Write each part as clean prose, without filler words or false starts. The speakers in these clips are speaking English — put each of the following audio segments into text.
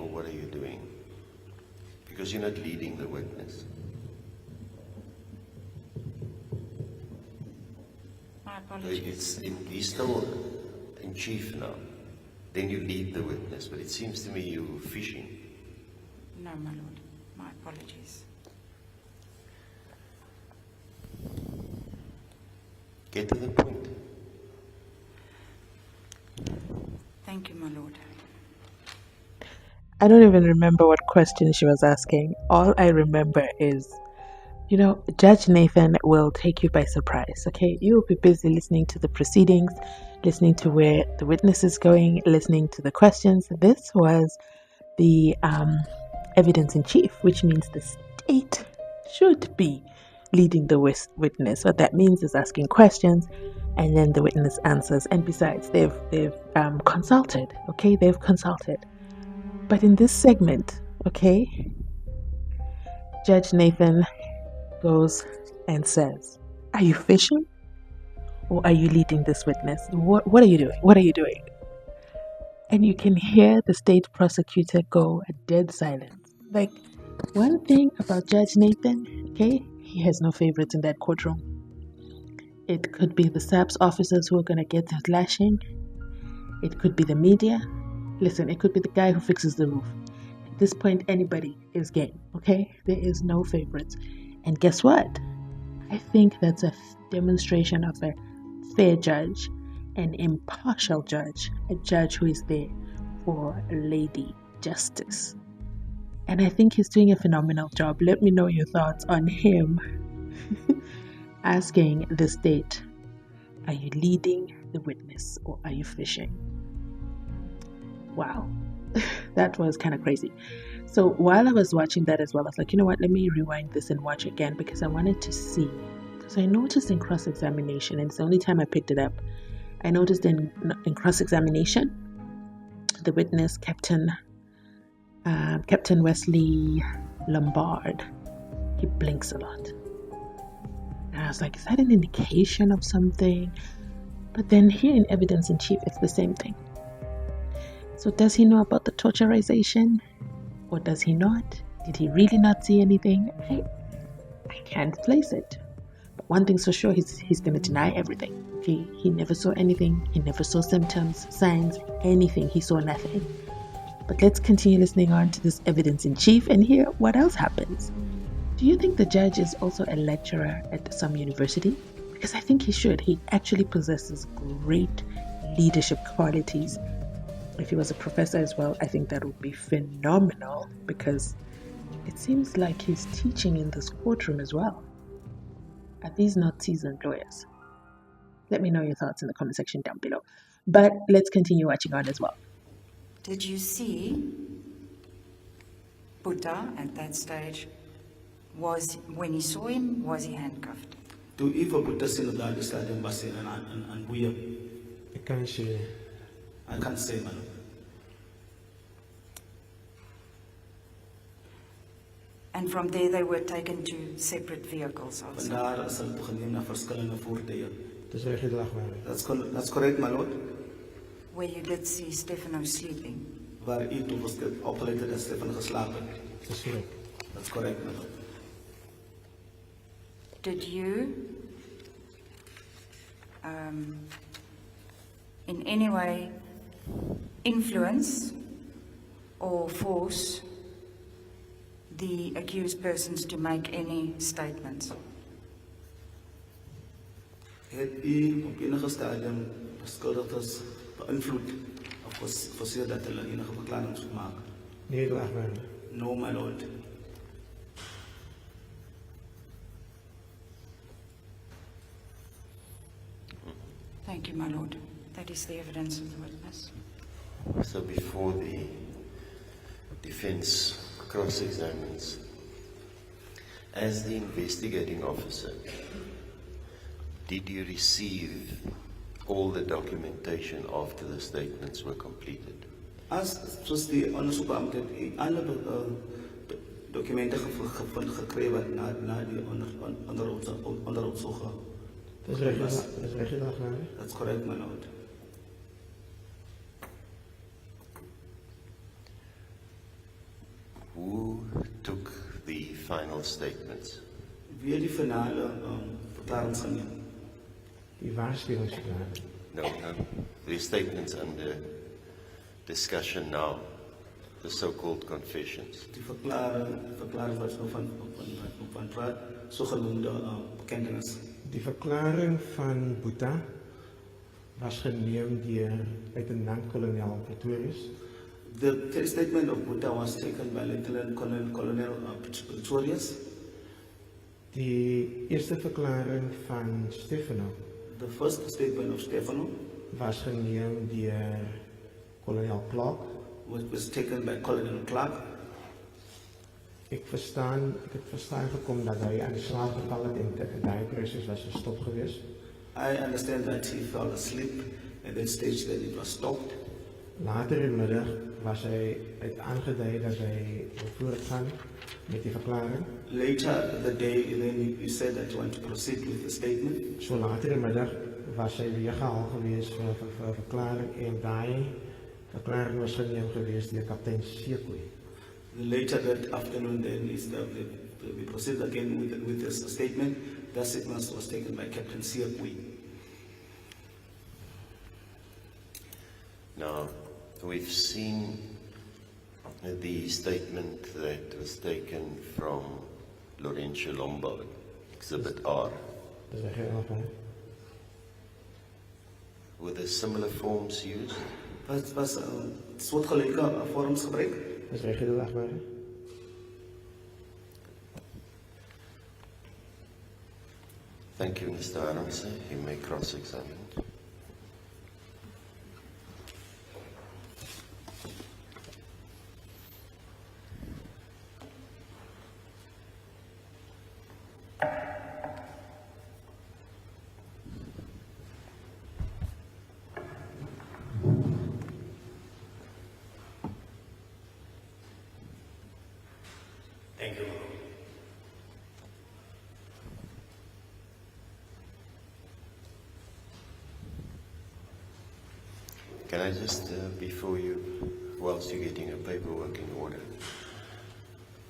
or what are you doing? Because you're not leading the witness. My apologies. He's still in chief now. Then you lead the witness, but it seems to me you're fishing. No, my lord. My apologies. Get to the point. Thank you, my lord. I don't even remember what question she was asking. All I remember is, Judge Nathan will take you by surprise, okay? You'll be busy listening to the proceedings, listening to where the witness is going, listening to the questions. This was the evidence in chief, which means the state should be leading the witness. What that means is asking questions, and then the witness answers. And besides, they've consulted, okay? They've consulted. But in this segment, okay, Judge Nathan goes and says, "Are you fishing, or are you leading this witness? What are you doing? What are you doing?" And you can hear the state prosecutor go a dead silence. Like, one thing about Judge Nathan, okay, he has no favorites in that courtroom. It could be the SAPS officers who are going to get the lashing. It could be the media. Listen, it could be the guy who fixes the roof. At this point, anybody is game, okay? There is no favorites. And guess what? I think that's a demonstration of a fair judge, an impartial judge, a judge who is there for Lady Justice. And I think he's doing a phenomenal job. Let me know your thoughts on him asking the state, are you leading the witness or are you fishing? Wow, that was kind of crazy. So while I was watching that as well, I was like, you know what, let me rewind this and watch again, because I wanted to see. Because I noticed in cross-examination, and it's the only time I picked it up, I noticed in cross-examination, the witness, Captain Wesley Lombard, he blinks a lot. And I was like, is that an indication of something? But then here in evidence in chief, it's the same thing. So does he know about the torturization, or does he not? Did he really not see anything? I can't place it. But one thing's for sure, he's going to deny everything. Okay? He never saw anything. He never saw symptoms, signs, anything. He saw nothing. But let's continue listening on to this evidence in chief and hear what else happens. Do you think the judge is also a lecturer at some university? Because I think he should. He actually possesses great leadership qualities. If he was a professor as well, I think that would be phenomenal, because it seems like he's teaching in this courtroom as well. Are these not seasoned lawyers? Let me know your thoughts in the comment section down below. But let's continue watching on as well. Did you see Buddha at that stage? When he saw him, was he handcuffed? Toe Eva Boeta sien op daardie stadium was hy in boeie. Ek kan sê I can't say, man. And from there they were taken to separate vehicles Van also. daar is hulle toegeneem na verskillende voertuie. dis reg gedag maar. That's correct, my lord. Where you did see Stefano sleeping. Waar u toe was opgeleid het dat Stefan geslaap het. Dis reg. That's correct, my lord. Did you in any way influence or force the accused persons to make any statements? Het u op enige stadium beskuldigdes beïnvloed of forceer dat hulle enige verklaring sou maak? Nee, gedag maar. No, my lord. Thank you, my lord. That is the evidence of the witness. So before the defense cross-examines, as the investigating officer, did you receive all the documentation after the statements were completed? As soos die ondersoekbeampte het alle dokumente gekry wat na die onderhoudsoog. Dis reg gedag maar. That's correct, my lord. took the final statements? Wie het die finale verklarings geneem? Die waarschuwingsverklaring. No. The statements under discussion now, the so-called confessions. Die verklaring wat nou van praat, zogenoemde bekentenis. Die verklaring van Boeta was geneem deur luitenant-kolonel Pretorius. The statement of Buddha was taken by Lieutenant Colonel Pretorius. Die eerste verklaring van Stefano The first statement of Stefano was geneem deur kolonel Clark. was taken by Colonel Clark. Ik het verstaan gekom dat hy aan die slaap geval het en daai proses was gestop geweest. I understand that he fell asleep at that stage that it was stopped. Later in de middag was hy het aangedui dat hy wil voortgaan met die verklaring. Later the day, then he said that he wanted to proceed with the statement. So later in de middag was hy weer gehaal geweest vir verklaring en daai verklaring was geneem geweest deur kaptein Sekoe. Later that afternoon, then we proceeded again with this statement. That statement was taken by Captain Siakwi. Now, we've seen the statement that was taken from Laurentia Lombard, Exhibit R. Dis reg help hè. Were there similar forms used? Was soortgelyke vorms gebruik. Dis reg gedag maar. Thank you, Mr. Adamson. You may cross-examine. Thank you. Can I just, before you, whilst you're getting your paperwork in order,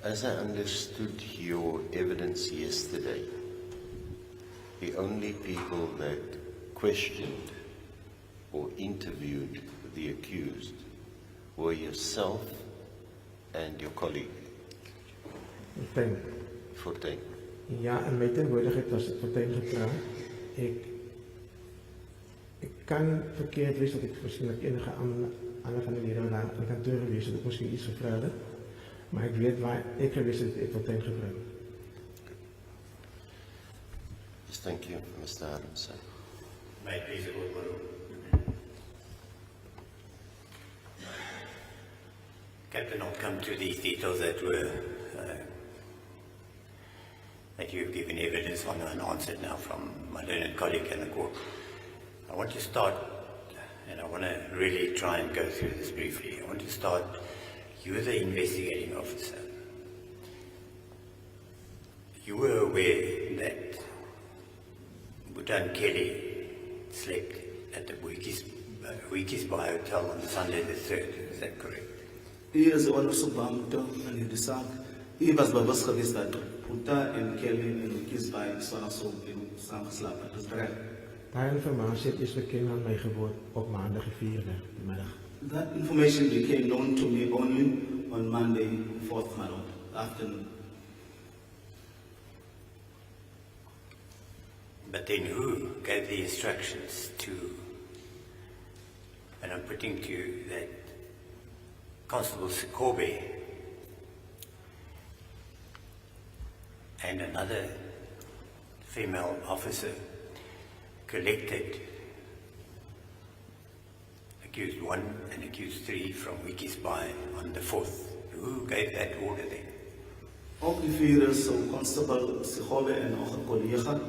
as I understood your evidence yesterday, the only people that questioned or interviewed the accused were yourself and your colleague, Fortuin. Ja, in my teenwoordigheid was ek Fortuin gevra. Ek kan verkeerd wees dat ek waarskynlik enige ander van die lede daar in kantoor gewees het, ek miskien iets gevra het. Maar ek weet waar ek gewees het, ek Fortuin gevra. Yes, thank you, Mr. Adamson. May I please go to Captain, I'll come to these details that were that you've given evidence on and answered now from my learned colleague in the court. I want to start, and I want to really try and go through this briefly. I want to start, you were the investigating officer. You were aware that Bhutan Kelly slept at the Wikis Bar Hotel on Sunday the 3rd, is that correct? Hier is 'n ondersoekbeampte in hierdie saak. Hy was bewus geweest dat Boeta en Kelly en Kiesbaai so saam geslaap het. Dis reg. Daai informasie het eers bekend aan my geword op Maandag die 4de die middag. That information became known to me only on Monday, 4th afternoon. But then who gave the instructions to, and I'm putting to you that Constable Sikobe and another female officer collected accused 1 and accused 3 from Wikis Bai on the 4th. Who gave that order then? Ook die vier is Constable Sikobe en nog 'n kollega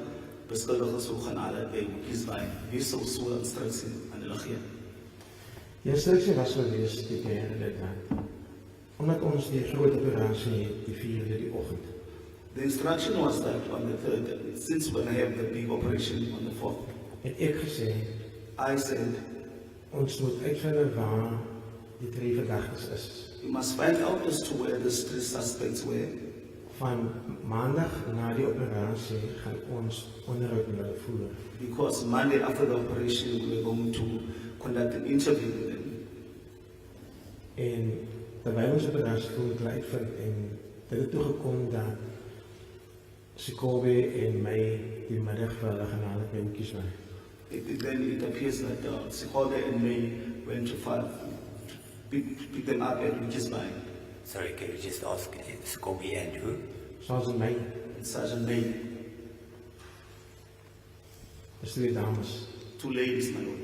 beskuldig is hoe gaan hulle by Kiesbaai. Wie sou so 'n instruksie aan hulle gee? Die instruksie was geweest die luitenant. Omdat ons die groot operasie het, die 4de die oggend. The instruction was that on the 3rd, since when I have the big operation on the 4th, Het ek gesê, I said ons moet uitvind waar die drie verdagtes is. You must find out as to where the three suspects were. Van maandag na die operasie gaan ons onderhoud met hulle voer. Because Monday after the operation, we were going to conduct an interview with them. En terwyl ons operasie voer het uitvind en dit het toegekom dat Sikobe en my die middag vir hulle gaan haal by Kiesman. Then it appears that Sikode and May went to pick them up at Wikisby. Sorry, can you just ask Scobie and who? Sergeant May, And Sergeant May, dis twee dames. two ladies, my lord.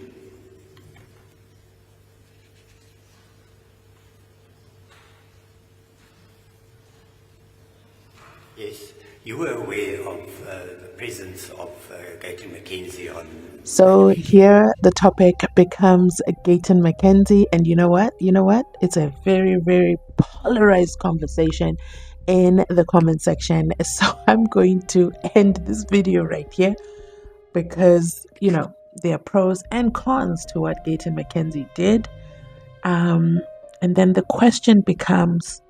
Yes. You were aware of the presence of Gayton McKenzie on. So here the topic becomes Gayton McKenzie, and you know what? It's a very, very polarized conversation in the comment section. So I'm going to end this video right here because, there are pros and cons to what Gayton McKenzie did. And then the question becomes,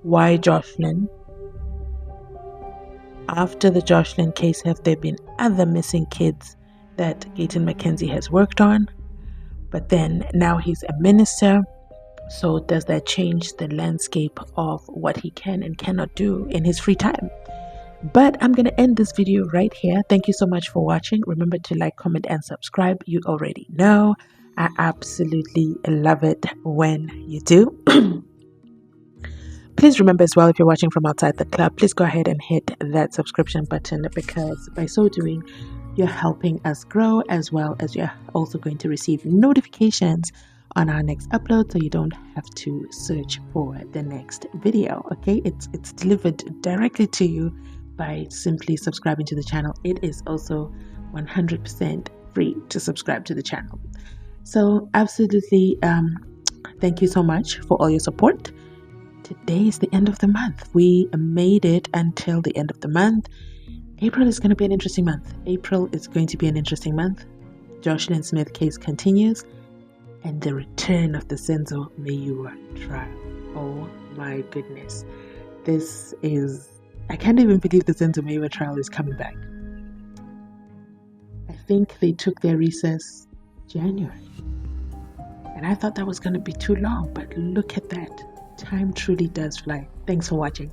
why JOSHLIN? After the JOSHLIN case, have there been other missing kids that Gayton McKenzie has worked on? But then now he's a minister. So does that change the landscape of what he can and cannot do in his free time? But I'm going to end this video right here. Thank you so much for watching. Remember to like, comment, and subscribe. You already know. I absolutely love it when you do. Please remember as well, if you're watching from outside the club, please go ahead and hit that subscription button, because by so doing, you're helping us grow, as well as you're also going to receive notifications on our next upload, so you don't have to search for the next video. Okay, it's delivered directly to you by simply subscribing to the channel. It is also 100% free to subscribe to the channel. So absolutely, thank you so much for all your support. Today is the end of the month. We made it until the end of the month. April is going to be an interesting month. JOSHLIN Smith case continues, and the return of the Senzo Mayua trial. Oh my goodness. I can't even believe the Senzo Mayua trial is coming back. I think they took their recess January. And I thought that was going to be too long, but look at that. Time truly does fly. Thanks for watching.